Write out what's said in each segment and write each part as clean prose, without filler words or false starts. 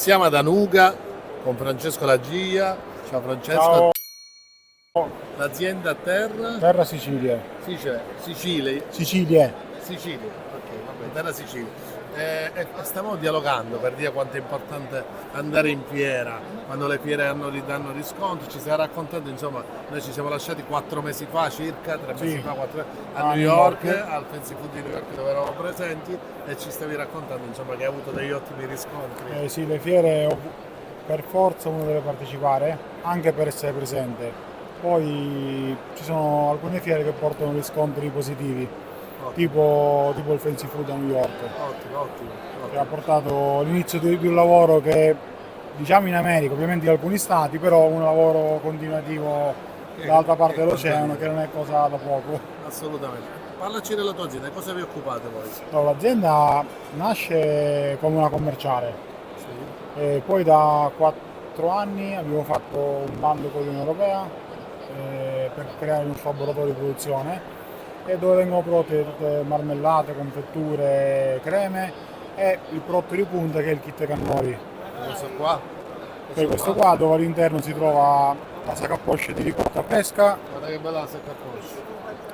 Siamo ad Anuga con Francesco Lagia. Ciao Francesco. Ciao. L'azienda a terra? Terra Sicilia. Sicilia. Sicilia. Sicilia, ok, vabbè, Terra Sicilia. Stiamo dialogando per dire quanto è importante andare in fiera, quando le fiere danno riscontri. Ci stiamo raccontando, insomma, noi ci siamo lasciati 4 mesi fa, circa 3 mesi fa, a New York, al Fancy Food di New York dove eravamo presenti, e ci stavi raccontando, insomma, che hai avuto degli ottimi riscontri. Sì, le fiere per forza uno deve partecipare, anche per essere presente. Poi ci sono alcune fiere che portano riscontri positivi, tipo il Fancy Food a New York, Ottimo. che ha portato l'inizio di un lavoro che, diciamo, in America, ovviamente in alcuni stati, però un lavoro continuativo dall'altra parte dell'oceano, che non è cosa da poco. Assolutamente. Parlaci della tua azienda, cosa vi occupate voi? Allora, l'azienda nasce come una commerciale, Sì. e poi da 4 anni abbiamo fatto un bando con l'Unione Europea per creare un suo laboratorio di produzione, e dove vengono prodotte tutte marmellate, confetture, creme, e il prodotto di punta che è il kit cannoli. Questo qua? Questo qua, dove all'interno si trova la sac à poche di ricotta fresca, Guarda che bella la secca conosci.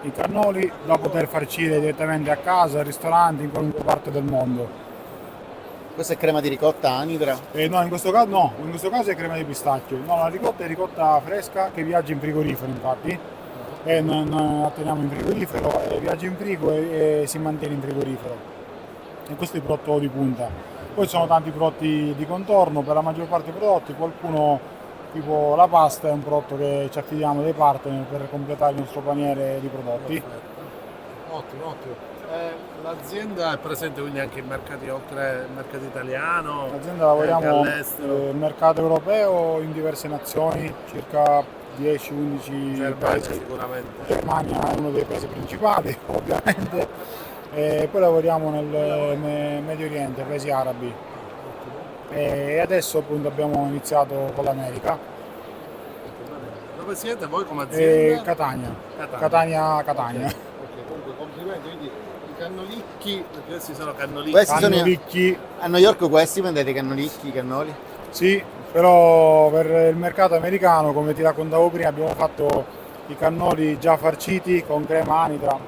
i cannoli da poter farcire direttamente a casa, al ristorante, in qualunque parte del mondo. Questa è crema di ricotta anidra. No, in questo caso è crema di pistacchio. No, la ricotta è ricotta fresca che viaggia in frigorifero, infatti, e non la teniamo in frigorifero, viaggia in frigo e si mantiene in frigorifero. E questo è il prodotto di punta. Poi ci sono tanti prodotti di contorno, per la maggior parte dei prodotti, qualcuno, tipo la pasta, è un prodotto che ci affidiamo dei partner per completare il nostro paniere di prodotti. Ottimo. L'azienda è presente quindi anche in mercati, oltre il mercato italiano, L'azienda anche lavoriamo all'estero. nel mercato europeo in diverse nazioni, circa 10-11 Germania paesi. sicuramente. Germania è uno dei paesi principali, ovviamente, e poi lavoriamo nel Medio Oriente, paesi arabi, e adesso appunto abbiamo iniziato con l'America. Dove siete voi come azienda? Catania. Ok, comunque complimenti, quindi i cannolicchi, perché questi sono cannolicchi. Questi sono Cannolicchi, a New York, questi vendete i cannolicchi, i cannoli? sì, però per il mercato americano, come ti raccontavo prima, abbiamo fatto i cannoli già farciti con crema anitra,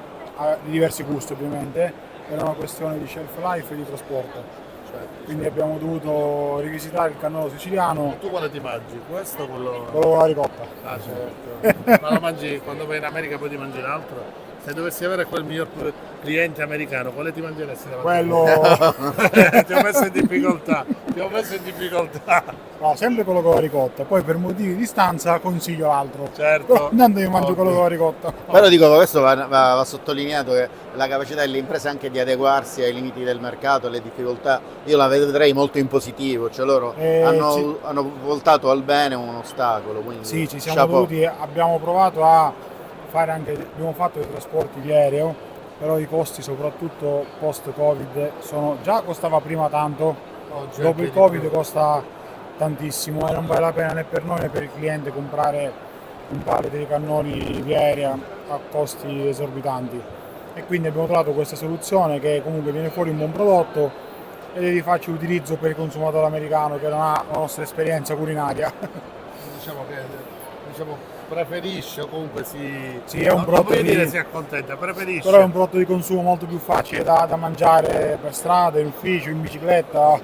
di diversi gusti ovviamente, era una questione di shelf life e di trasporto. Quindi abbiamo dovuto rivisitare il cannolo siciliano Tu quale ti mangi? Questo o quello? con la ricotta. Ah, certo. Ma lo mangi quando vai in America, poi ti mangi l'altro? Se dovessi avere quel miglior cliente americano, quale ti mangeresti davanti? Quello, Ti ho messo in difficoltà. no, sempre quello con la ricotta, poi per motivi di distanza consiglio l'altro. Certo. Però intanto io mangio quello con la ricotta. Però dico, questo va sottolineato, che la capacità delle imprese anche di adeguarsi ai limiti del mercato, alle difficoltà, io la vedrei molto in positivo, cioè loro hanno voltato al bene un ostacolo. Quindi, Sì, ci siamo chapeau. dovuti, abbiamo provato a fare anche, abbiamo fatto dei trasporti di aereo, però i costi, soprattutto post Covid, già costava prima tanto, Oggi dopo anche il di Covid più. costa tantissimo, e non vale la pena né per noi né per il cliente comprare un pallet di cannoli di aerea a costi esorbitanti. E quindi abbiamo trovato questa soluzione, che comunque viene fuori un buon prodotto e vi faccio utilizzo per il consumatore americano che non ha la nostra esperienza culinaria. Diciamo che preferisce, o comunque Sì, è un non prodotto voglio di- dire si accontenta, preferisce. Però è un prodotto di consumo molto più facile da mangiare per strada, in ufficio, in bicicletta. Ok,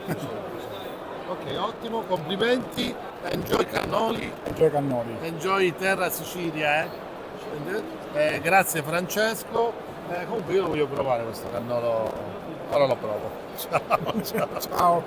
ottimo, complimenti, enjoy cannoli, Enjoy cannoli. enjoy terra Sicilia, grazie Francesco. Comunque io lo voglio provare questo cannolo, ora lo provo. Ciao. Ciao.